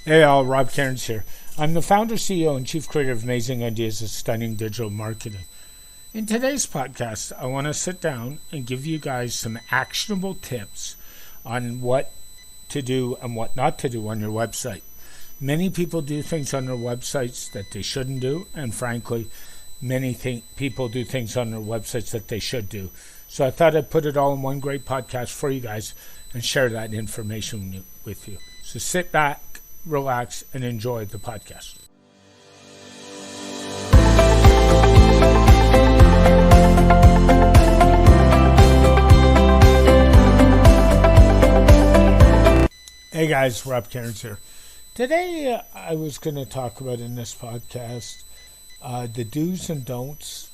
Hey all, Rob Cairns here. I'm the founder, CEO, and chief creator of Amazing Ideas at Stunning Digital Marketing. In today's podcast, I want to sit down and give you guys some actionable tips on what to do and what not to do on your website. Many people do things on their websites that they shouldn't do, and frankly, many people do things on their websites that they should do. So I thought I'd put it all in one great podcast for you guys and share that information with you. So sit back, relax, and enjoy the podcast. Hey guys, Rob Cairns here. Today I was going to talk about in this podcast the do's and don'ts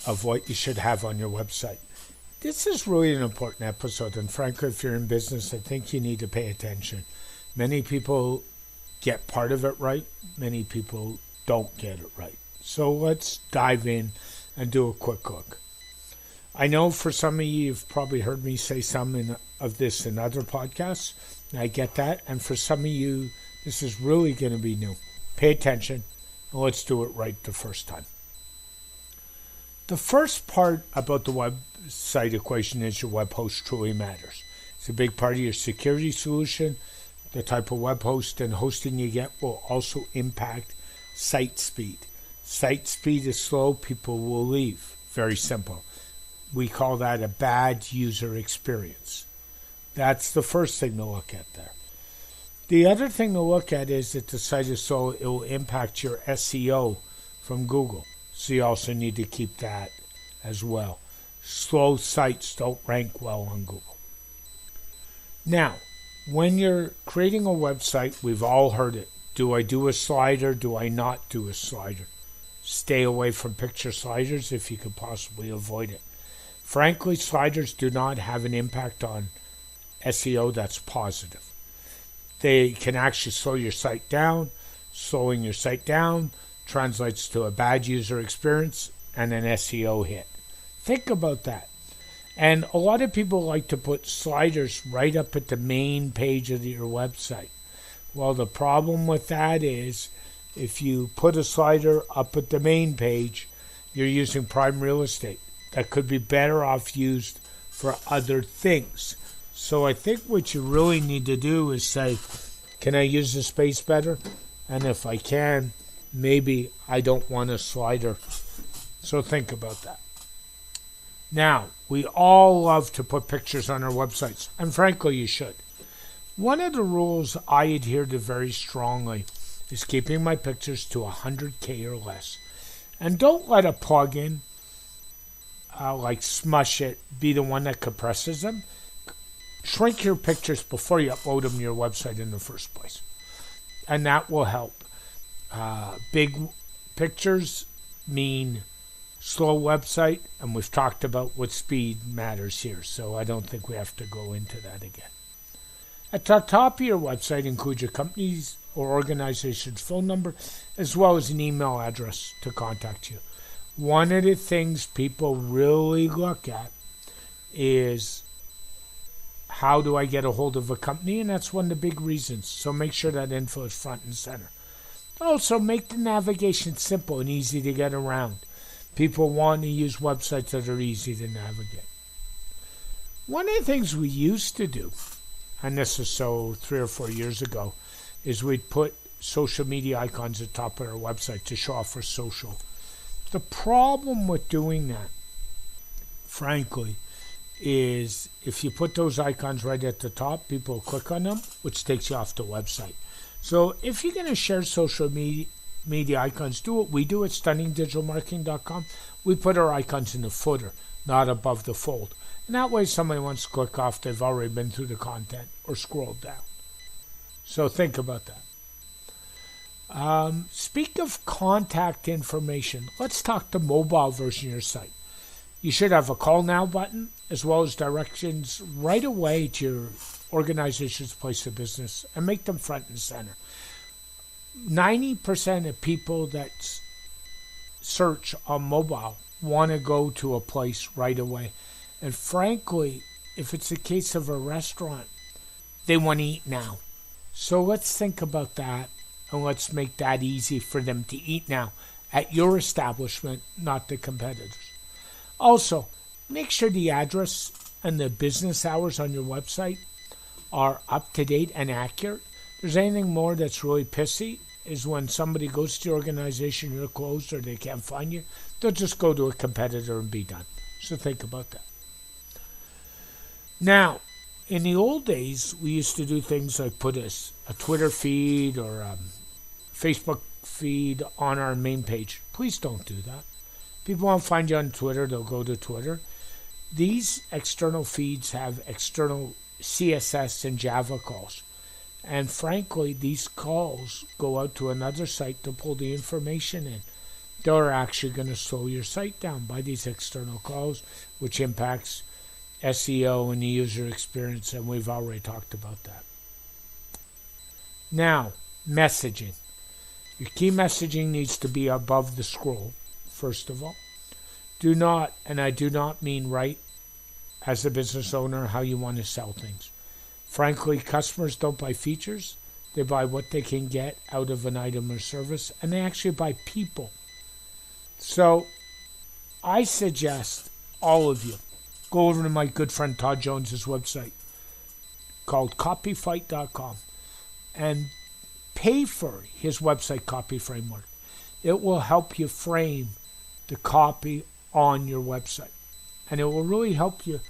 of what you should have on your website. This is really an important episode, and frankly, if you're in business, I think you need to pay attention. Many people get part of it right. Many people don't get it right. So let's dive in and do a quick look. I know for some of you, you've probably heard me say some of this in other podcasts. And I get that. And for some of you, this is really going to be new. Pay attention, and let's do it right the first time. The first part about the website equation is your web host truly matters. It's a big part of your security solution. The type of web host and hosting you get will also impact site speed. Site speed is slow, people will leave. Very simple. We call that a bad user experience. That's the first thing to look at there. The other thing to look at is that the site is slow, it will impact your SEO from Google. So you also need to keep that as well. Slow sites don't rank well on Google. Now, when you're creating a website, we've all heard it. Do I do a slider? Do I not do a slider? Stay away from picture sliders if you could possibly avoid it. Frankly, sliders do not have an impact on SEO that's positive. They can actually slow your site down. Slowing your site down translates to a bad user experience and an SEO hit. Think about that. And a lot of people like to put sliders right up at the main page of your website. Well, the problem with that is if you put a slider up at the main page, you're using prime real estate. That could be better off used for other things. So I think what you really need to do is say, can I use the space better? And if I can, maybe I don't want a slider. So think about that. Now, we all love to put pictures on our websites, and frankly, you should. One of the rules I adhere to very strongly is keeping my pictures to 100K or less. And don't let a plugin like Smush It be the one that compresses them. Shrink your pictures before you upload them to your website in the first place. And that will help. Big pictures mean slow website, and we've talked about what speed matters here, so I don't think we have to go into that again. At the top of your website, include your company's or organization's phone number, as well as an email address to contact you. One of the things people really look at is how do I get a hold of a company, and that's one of the big reasons. So make sure that info is front and center. Also, make the navigation simple and easy to get around. People want to use websites that are easy to navigate. One of the things we used to do, and this is so 3 or 4 years ago, is we'd put social media icons at the top of our website to show off our social. The problem with doing that, frankly, is if you put those icons right at the top, people click on them, which takes you off the website. So if you're going to share social media icons, do what we do at stunningdigitalmarketing.com. We put our icons in the footer, not above the fold. And that way somebody wants to click off, they've already been through the content or scrolled down. So think about that. Speak of contact information. Let's talk the mobile version of your site. You should have a call now button as well as directions right away to your organization's place of business and make them front and center. 90% of people that search on mobile want to go to a place right away. And frankly, if it's a case of a restaurant, they want to eat now. So let's think about that, and let's make that easy for them to eat now at your establishment, not the competitors. Also, make sure the address and the business hours on your website are up to date and accurate. If there's anything more that's really pissy is when somebody goes to your organization, you're closed, or they can't find you, they'll just go to a competitor and be done. So think about that. Now, in the old days, we used to do things like put a Twitter feed or a Facebook feed on our main page. Please don't do that. People want to find you on Twitter, they'll go to Twitter. These external feeds have external CSS and Java calls. And frankly, these calls go out to another site to pull the information in. They're actually going to slow your site down by these external calls, which impacts SEO and the user experience, and we've already talked about that. Now, messaging. Your key messaging needs to be above the scroll, first of all. Do not, and I do not mean write as a business owner how you want to sell things. Frankly, customers don't buy features. They buy what they can get out of an item or service, and they actually buy people. So I suggest all of you go over to my good friend Todd Jones's website called copyfight.com and pay for his website copy framework. It will help you frame the copy on your website, and it will really help you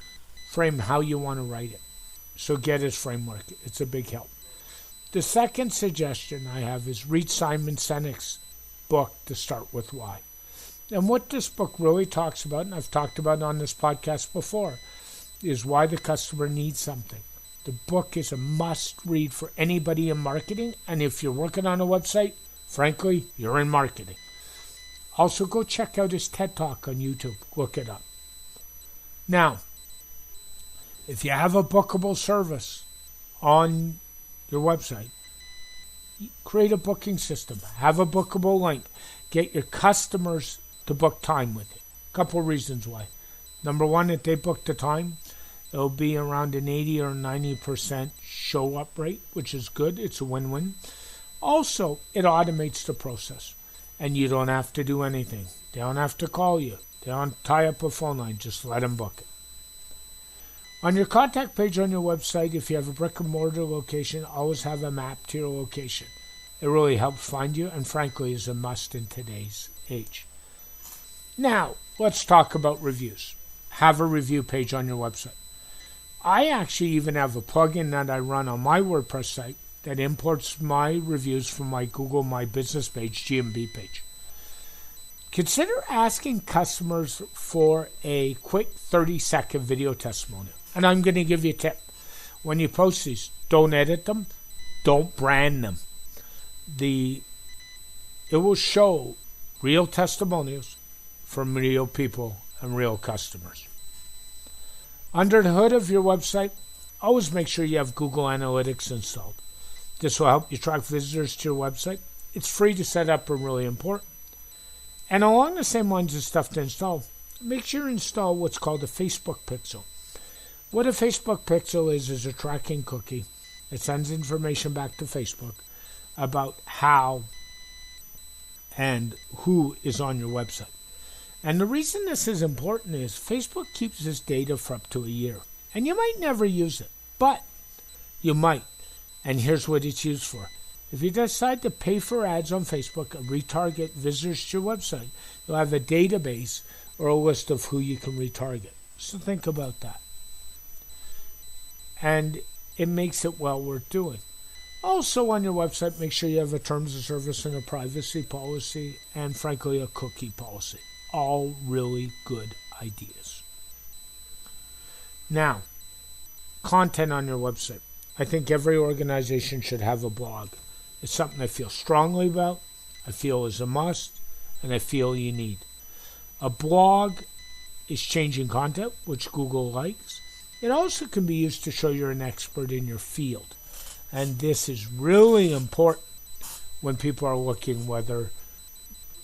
frame how you want to write it. So get his framework. It's a big help. The second suggestion I have is read Simon Sinek's book, To Start With Why. And what this book really talks about, and I've talked about it on this podcast before, is why the customer needs something. The book is a must-read for anybody in marketing, and if you're working on a website, frankly, you're in marketing. Also, go check out his TED Talk on YouTube. Look it up. Now, if you have a bookable service on your website, create a booking system. Have a bookable link. Get your customers to book time with you. A couple of reasons why. Number one, if they book the time, it'll be around an 80 or 90% show-up rate, which is good. It's a win-win. Also, it automates the process, and you don't have to do anything. They don't have to call you. They don't tie up a phone line. Just let them book it. On your contact page on your website, if you have a brick-and-mortar location, always have a map to your location. It really helps find you, and frankly is a must in today's age. Now, let's talk about reviews. Have a review page on your website. I actually even have a plugin that I run on my WordPress site that imports my reviews from my Google My Business page, GMB page. Consider asking customers for a quick 30-second video testimonial. And I'm going to give you a tip. When you post these, don't edit them. Don't brand them. It will show real testimonials from real people and real customers. Under the hood of your website, always make sure you have Google Analytics installed. This will help you track visitors to your website. It's free to set up and really important. And along the same lines of stuff to install, make sure you install what's called a Facebook Pixel. What a Facebook Pixel is a tracking cookie that sends information back to Facebook about how and who is on your website. And the reason this is important is Facebook keeps this data for up to a year. And you might never use it, but you might. And here's what it's used for. If you decide to pay for ads on Facebook and retarget visitors to your website, you'll have a database or a list of who you can retarget. So think about that. And it makes it well worth doing. Also on your website, make sure you have a terms of service and a privacy policy and, frankly, a cookie policy. All really good ideas. Now, content on your website. I think every organization should have a blog. It's something I feel strongly about, I feel is a must, and I feel you need. A blog is changing content, which Google likes. It also can be used to show you're an expert in your field. And this is really important when people are looking whether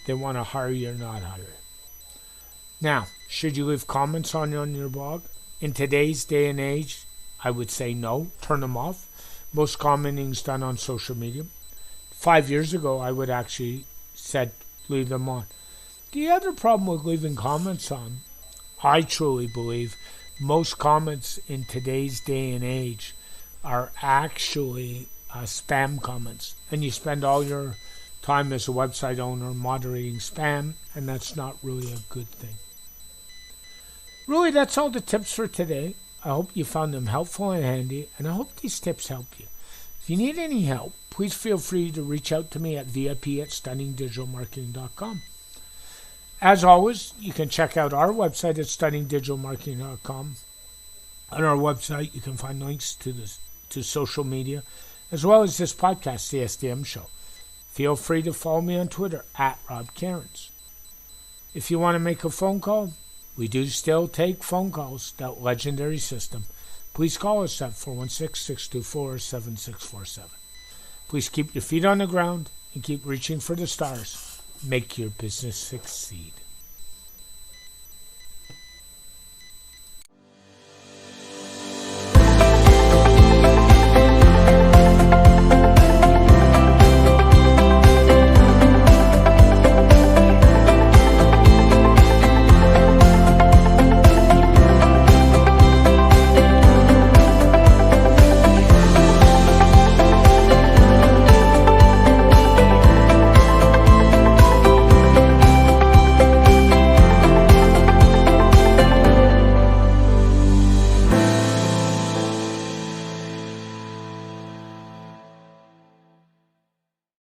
they want to hire you or not hire you. Now, should you leave comments on your blog? In today's day and age, I would say no, turn them off. Most commenting's done on social media. 5 years ago, I would actually said leave them on. The other problem with leaving comments on, I truly believe, most comments in today's day and age are actually spam comments. And you spend all your time as a website owner moderating spam, and that's not really a good thing. Really, that's all the tips for today. I hope you found them helpful and handy, and I hope these tips help you. If you need any help, please feel free to reach out to me at vip@stunningdigitalmarketing.com. As always, you can check out our website at stunningdigitalmarketing.com. On our website, you can find links to social media, as well as this podcast, the SDM Show. Feel free to follow me on Twitter at Rob Cairns. If you want to make a phone call, we do still take phone calls, that legendary system. Please call us at 416-624-7647. Please keep your feet on the ground and keep reaching for the stars. Make your business succeed.